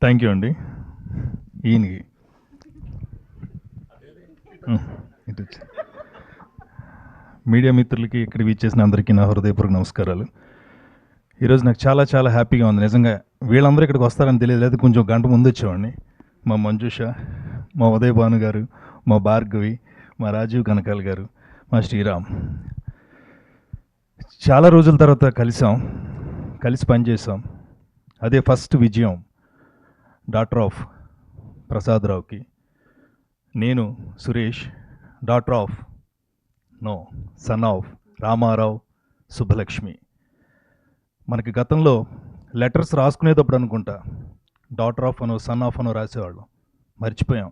Thank you అండి. ఈయనకి ఇటు వచ్చి. మీడియా మిత్రులకి ఇక్కడ విచ్చేసిన అందరికీ నా హృదయపూర్వక నమస్కారాలు. ఈరోజు నాకు చాలా చాలా హ్యాపీగా ఉంది నిజంగా. వీళ్ళందరూ ఇక్కడికి వస్తారని తెలియదు, లేదా కొంచెం గంట ముందు వచ్చేవాడిని. మా మంజుష, మా ఉదయ్ భాను గారు, మా భార్గవి, మా రాజీవ్ కనకాల్ గారు, మా శ్రీరామ్. చాలా రోజుల తర్వాత కలిసి పనిచేసాం. అదే ఫస్ట్ విజయం డాటర్ ఆఫ్ ప్రసాదరావుకి. నేను Suresh, daughter of son of Ramarao Subbalakshmi. మనకి గతంలో లెటర్స్ రాసుకునేటప్పుడు అనుకుంటా డాటర్ ఆఫ్ అనో సన్ ఆఫ్ అనో రాసేవాళ్ళం. మర్చిపోయాం,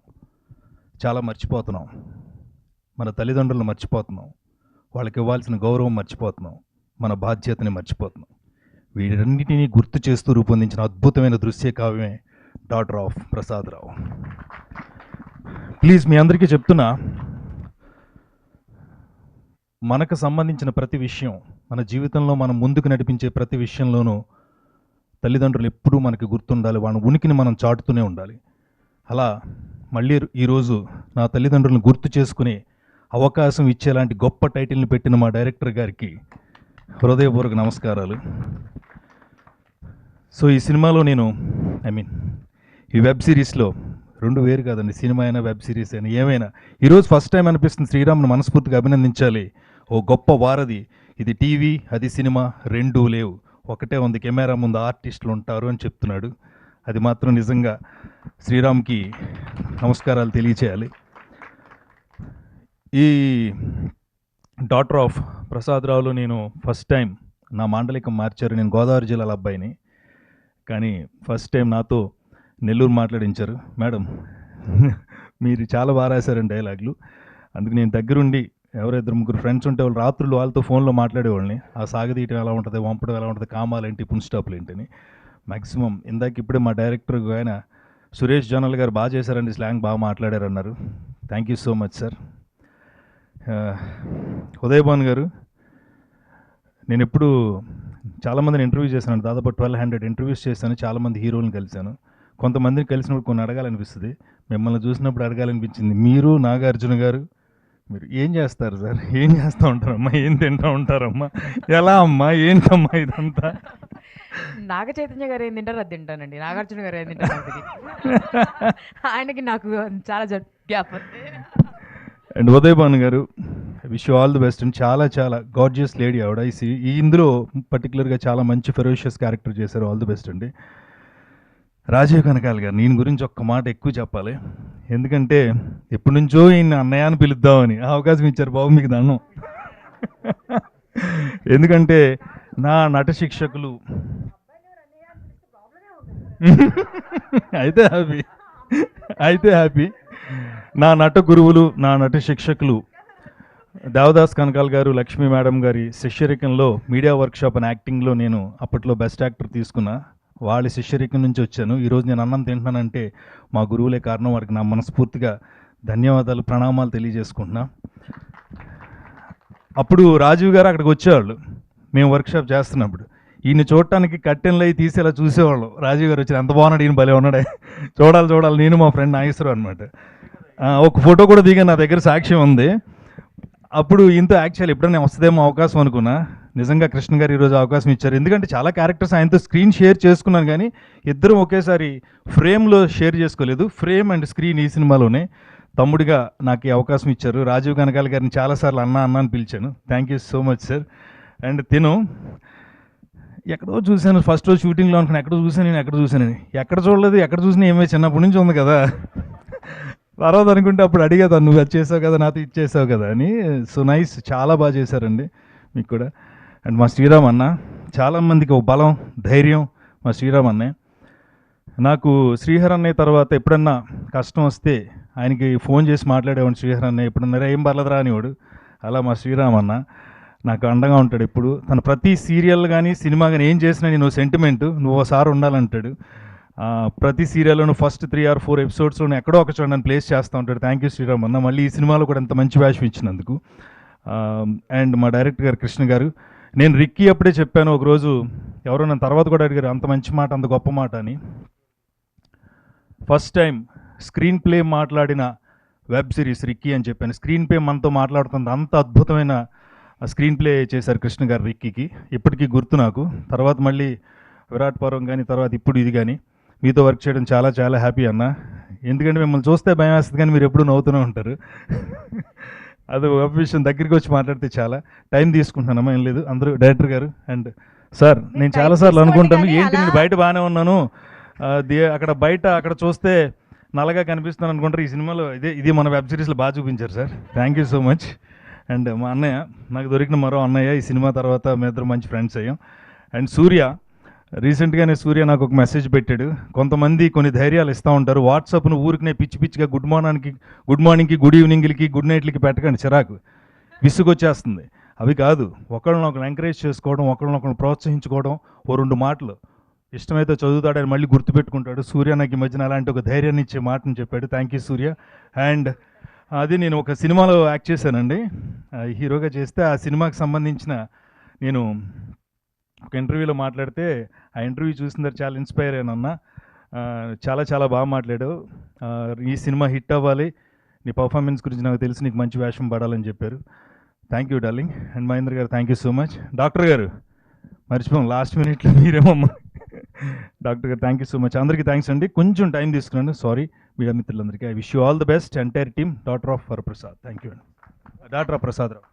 చాలా మర్చిపోతున్నాం. మన తల్లిదండ్రులను మర్చిపోతున్నాం, వాళ్ళకి ఇవ్వాల్సిన గౌరవం మర్చిపోతున్నాం, మన బాధ్యతని మర్చిపోతున్నాం. వీటన్నిటినీ గుర్తు చేస్తూ రూపొందించిన అద్భుతమైన దృశ్య కావ్యమే డాటర్ ఆఫ్ ప్రసాదరావు. ప్లీజ్ మీ అందరికీ చెప్తున్నా, మనకు సంబంధించిన ప్రతి విషయం, మన జీవితంలో మనం ముందుకు నడిపించే ప్రతి విషయంలోనూ తల్లిదండ్రులు ఎప్పుడూ మనకి గుర్తుండాలి, వాళ్ళ ఉనికిని మనం చాటుతూనే ఉండాలి. అలా మళ్ళీ ఈరోజు నా తల్లిదండ్రులను గుర్తు చేసుకునే అవకాశం ఇచ్చేలాంటి గొప్ప టైటిల్ని పెట్టిన మా డైరెక్టర్ గారికి హృదయపూర్వక నమస్కారాలు. సో ఈ సినిమాలో నేను ఈ వెబ్ సిరీస్లో రెండు వేరు కాదండి, సినిమా అయినా వెబ్ సిరీస్ అయినా ఏమైనా ఈరోజు ఫస్ట్ టైం అనిపిస్తుంది శ్రీరామ్ను మనస్ఫూర్తిగా అభినందించాలి. ఓ గొప్ప వారధి ఇది. టీవీ అది సినిమా రెండూ లేవు, ఒకటే ఉంది, కెమెరా ముందు ఆర్టిస్టులు ఉంటారు అని చెప్తున్నాడు. అది మాత్రం నిజంగా శ్రీరామ్కి నమస్కారాలు తెలియచేయాలి. ఈ డాటర్ ఆఫ్ ప్రసాదరావులో నేను ఫస్ట్ టైం నా మాండలికం మార్చారు. నేను గోదావరి జిల్లాల అబ్బాయిని, కానీ ఫస్ట్ టైం నాతో నెల్లూరు మాట్లాడించారు. మేడం మీరు చాలా బాగా రాశారండి డైలాగులు. అందుకు నేను దగ్గరుండి ఎవరో ఇద్దరు ముగ్గురు ఫ్రెండ్స్ ఉంటే వాళ్ళు రాత్రులు వాళ్ళతో ఫోన్లో మాట్లాడేవాళ్ళని. ఆ సాగదీయటం ఎలా ఉంటుంది, వంపడం ఎలా ఉంటుంది, కామాలేంటి, పున్ స్టాప్లు ఏంటని. మ్యాక్సిమం ఇందాక ఇప్పుడే మా డైరెక్టర్ ఆయన సురేష్ జోనల్ గారు బాగా చేశారండి, స్లాంగ్ బాగా మాట్లాడారు అన్నారు. Thank you so much sir. Uday Bhan గారు, నేను ఎప్పుడు చాలామందిని ఇంటర్వ్యూ చేశాను, దాదాపు 1200 ఇంటర్వ్యూస్ చేశాను, చాలామంది హీరోలను కలిశాను. కొంతమందిని కలిసినప్పుడు కొన్ని అడగాలనిపిస్తుంది. మిమ్మల్ని చూసినప్పుడు అడగాలనిపించింది, మీరు నాగార్జున గారు మీరు ఏం చేస్తారు సార్, ఏం చేస్తూ ఉంటారమ్మా, ఏం తింటూ ఉంటారమ్మా, ఎలా అమ్మా, ఏంటమ్మా ఇదంతా? నాగ చైతన్య గారు ఏం తింటారో అది తింటానండి, నాగార్జున గారు ఏం తింటారో నాకు తెలియదు. ఆయనకి నాకు చాలా గ్యాప్. అండ్ ఉదయ్ భాను గారు, wish you all the best. And చాలా చాలా గార్జియస్ లేడీ ఆవిడ. ఈ ఇందులో పర్టికులర్గా చాలా మంచి ఫెరోషియస్ క్యారెక్టర్ చేశారు. ఆల్ ది బెస్ట్ అండి. రాజీవ్ కనకాల్ గారు, నేను గురించి ఒక్క మాట ఎక్కువ చెప్పాలి, ఎందుకంటే ఎప్పటి నుంచో ఈయన అన్నయ్య అని పిలుద్దామని అవకాశం ఇచ్చారు. బాబు మీకు దండం. ఎందుకంటే నా నట శిక్షకులు అయితే హ్యాపీ నా నట గురువులు, నా నట శిక్షకులు దేవదాస్ కనకాల్ గారు, లక్ష్మీ మేడం గారి శిష్యరికంలో మీడియా వర్క్షాప్ అండ్ యాక్టింగ్లో నేను అప్పట్లో బెస్ట్ యాక్టర్ తీసుకున్నా. వాళ్ళ శిష్యరికం నుంచి వచ్చాను. ఈరోజు నేను అన్నం తింటున్నానంటే మా గురువులే కారణం. వాడికి నా మనస్ఫూర్తిగా ధన్యవాదాలు, ప్రణామాలు తెలియజేసుకుంటున్నా. అప్పుడు రాజీవ్ గారు అక్కడికి వచ్చేవాళ్ళు, మేము వర్క్షాప్ చేస్తున్నప్పుడు. ఈయన చూడటానికి కట్టెన్లు అవి తీసేలా చూసేవాళ్ళం. రాజీవ్ గారు వచ్చి ఎంత బాగున్నాడు, ఈయన భలే ఉన్నాడే, చూడాలి. నేను మా ఫ్రెండ్ నాగేశ్వరరావు అనమాట. ఒక ఫోటో కూడా దిగా నా దగ్గర సాక్ష్యం ఉంది. అప్పుడు ఇంత యాక్చువల్ ఎప్పుడైనా వస్తుందేమో అవకాశం అనుకున్నా. నిజంగా కృష్ణ గారు ఈరోజు అవకాశం ఇచ్చారు. ఎందుకంటే చాలా క్యారెక్టర్స్ ఆయనతో స్క్రీన్ షేర్ చేసుకున్నాను, కానీ ఇద్దరం ఒకేసారి ఫ్రేమ్లో షేర్ చేసుకోలేదు. ఫ్రేమ్ అండ్ స్క్రీన్ ఈ సినిమాలోనే. తమ్ముడిగా నాకు ఈ అవకాశం ఇచ్చారు. రాజీవ్ కనకాల్ గారిని చాలాసార్లు అన్న అని పిలిచాను. Thank you so much sir. And తిను ఎక్కడో చూశాను, ఫస్ట్ రోజు షూటింగ్లో అనుకున్నాను, ఎక్కడ చూశాను, ఎక్కడ చూడలేదు, ఎక్కడ చూసినా ఏమే చిన్నప్పటి నుంచి ఉంది కదా. తర్వాత అనుకుంటే అప్పుడు అడిగేదా, నువ్వు అది చేసావు కదా, నాతో ఇచ్చేసావు కదా అని. సో నైస్, చాలా బాగా చేశారండి మీకు కూడా. అండ్ మా శ్రీరామ్ అన్న, చాలామందికి ఒక బలం, ధైర్యం మా శ్రీరామ్ అన్నే. నాకు శ్రీహర్ అన్నయ్య తర్వాత ఎప్పుడన్నా కష్టం వస్తే ఆయనకి ఫోన్ చేసి మాట్లాడేవాడు. శ్రీహర్ అన్నయ్య ఎప్పుడన్నా ఏం పర్లేదురా అనేవాడు. అలా మా శ్రీరామ్ అన్న నాకు అండగా ఉంటాడు ఎప్పుడు. తను ప్రతి సీరియల్ కానీ సినిమా కానీ ఏం చేసినా నేను సెంటిమెంట్, నువ్వు ఒకసారి ఉండాలంటాడు. ప్రతి సీరియల్లోనూ ఫస్ట్ 3 or 4 ఎపిసోడ్స్లోనూ ఎక్కడో ఒక చోట నన్ను ప్లేస్ చేస్తూ ఉంటాడు. థ్యాంక్ యూ శ్రీరామ్ అన్న. మళ్ళీ ఈ సినిమాలో కూడా ఎంత మంచి వేషం ఇచ్చినందుకు. అండ్ మా డైరెక్టర్ గారు కృష్ణ గారు, నేను రిక్కీ అప్పుడే చెప్పాను ఒకరోజు, ఎవరో నన్ను తర్వాత కూడా అడిగారు అంత మంచి మాట, అంత గొప్ప మాట అని. ఫస్ట్ టైం స్క్రీన్ ప్లే మాట్లాడిన వెబ్ సిరీస్ రిక్కీ అని చెప్పాను. స్క్రీన్ ప్లే మనతో మాట్లాడుతుంది, అంత అద్భుతమైన స్క్రీన్ ప్లే చేశారు కృష్ణ గారు రిక్కీకి. ఇప్పటికీ గుర్తు నాకు. తర్వాత మళ్ళీ విరాట్ పర్వం కానీ, తర్వాత ఇప్పుడు ఇది కానీ మీతో వర్క్ చేయడం చాలా చాలా హ్యాపీ అన్న. ఎందుకంటే మిమ్మల్ని చూస్తే భయం వేస్తుంది కానీ మీరు ఎప్పుడూ నవ్వుతూనే ఉంటారు. అది ఒక విషయం. దగ్గరికి వచ్చి మాట్లాడితే చాలా టైం తీసుకుంటున్నానమ్మా, ఏం లేదు. అందరూ డైరెక్టర్ గారు అండ్ సార్, నేను time చాలాసార్లు అనుకుంటాను తీసుకోండి ఏంటి కానీ నేను బయట బాగానే ఉన్నాను, అక్కడ బయట అక్కడ చూస్తే నల్లగా కనిపిస్తున్నాను అనుకుంటారు. ఈ సినిమాలో ఇది మన వెబ్ సిరీస్లో బాగా చూపించారు sir. Thank you so much. And మా అన్నయ్య, నాకు దొరికిన మరో అన్నయ్య. ఈ సినిమా తర్వాత మీ ఇద్దరు మంచి ఫ్రెండ్స్ అయ్యాం. అండ్ సూర్య, రీసెంట్గానే సూర్య నాకు ఒక మెసేజ్ పెట్టాడు. కొంతమంది కొన్ని ధైర్యాలు ఇస్తూ ఉంటారు. వాట్సాప్ను ఊరికనే పిచ్చి పిచ్చిగా గుడ్ మార్నింగ్కి గుడ్ ఈవినింగ్లకి గుడ్ నైట్లకి పెట్టకండి, చిరాకు, విసుగొచ్చేస్తుంది. అవి కాదు, ఒకళ్ళనొకరు ఎంకరేజ్ చేసుకోవడం, ఒకళ్ళనొకరు ప్రోత్సహించుకోవడం, ఓ 2 మాటలు ఇష్టమైతే చదువుతాడని మళ్ళీ గుర్తుపెట్టుకుంటాడు. సూర్య నాకు ఈ మధ్యన అలాంటి ఒక ధైర్యాన్ని ఇచ్చే మాటని చెప్పాడు. Thank you Surya. అండ్ అది నేను ఒక సినిమాలో యాక్ట్ చేశానండి, హీరోగా చేస్తే ఆ సినిమాకి సంబంధించిన నేను ఒక ఇంటర్వ్యూలో మాట్లాడితే ఆ ఇంటర్వ్యూ చూసిన తర్వాత చాలా ఇన్స్పైర్ అయ్యానన్న. చాలా చాలా బాగా మాట్లాడావు, ఈ సినిమా హిట్ అవ్వాలి, నీ పర్ఫార్మెన్స్ గురించి నాకు తెలిసి నీకు మంచి వేషం పడాలని చెప్పారు. Thank you darling. And Mahendra garu thank you so much. Doctor garu మర్చిపోయాం, లాస్ట్ మినిట్లో మీరేమమ్మా. Doctor garu thank you so much. అందరికీ థ్యాంక్స్ అండి. కొంచెం టైం తీసుకున్నాను, సారీ మీడియా మిత్రులందరికీ. I wish you all the best. Entire team, daughter of Varaprasad. Thank you అండి. Doctor of Prasad Rao.